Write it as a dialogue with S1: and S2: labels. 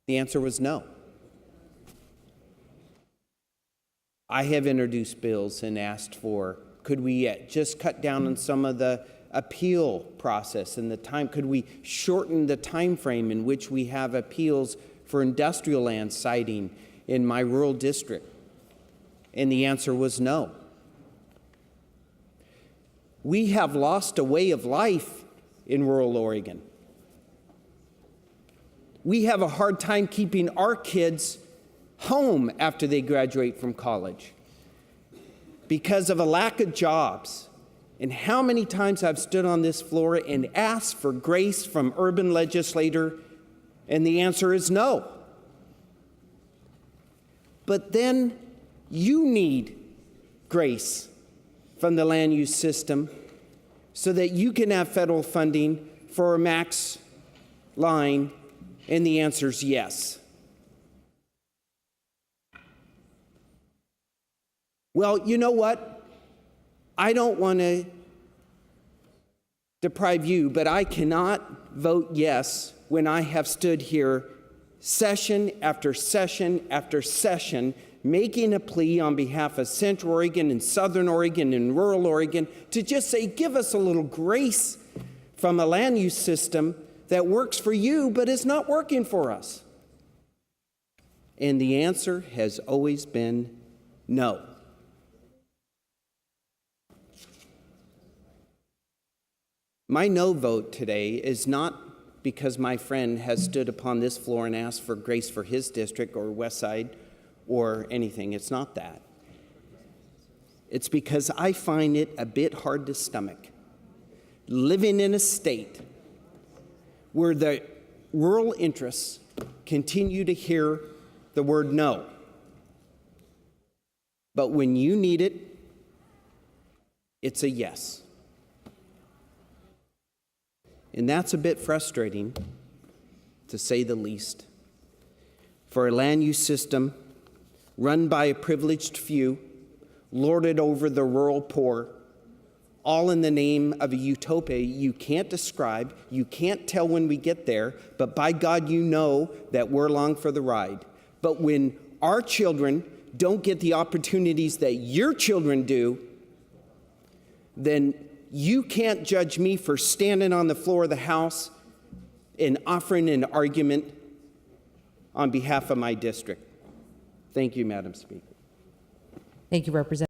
S1: The answer was no. I have introduced bills and asked for, could we just cut down on some of the appeal process and the time? Could we shorten the time frame in which we have appeals for industrial land siting in my rural district? And the answer was no. We have lost a way of life in rural Oregon. We have a hard time keeping our kids home after they graduate from college because of a lack of jobs. And how many times I've stood on this floor and asked for grace from urban legislator, and the answer is no. But then you need grace from the land use system so that you can have federal funding for a max line, and the answer is yes. Well, you know what? I don't want to deprive you, but I cannot vote yes when I have stood here session after session after session making a plea on behalf of Central Oregon and Southern Oregon and rural Oregon to just say, give us a little grace from a land use system that works for you but is not working for us. And the answer has always been no. My no vote today is not because my friend has stood upon this floor and asked for grace for his district or West Side or anything. It's not that. It's because I find it a bit hard to stomach living in a state where the rural interests continue to hear the word no. But when you need it, it's a yes. And that's a bit frustrating, to say the least, for a land use system run by a privileged few, lorded over the rural poor, all in the name of a utopia you can't describe, you can't tell when we get there, but by God, you know that we're along for the ride. But when our children don't get the opportunities that your children do, then you can't judge me for standing on the floor of the House and offering an argument on behalf of my district. Thank you, Madam Speaker.
S2: Thank you, Representative.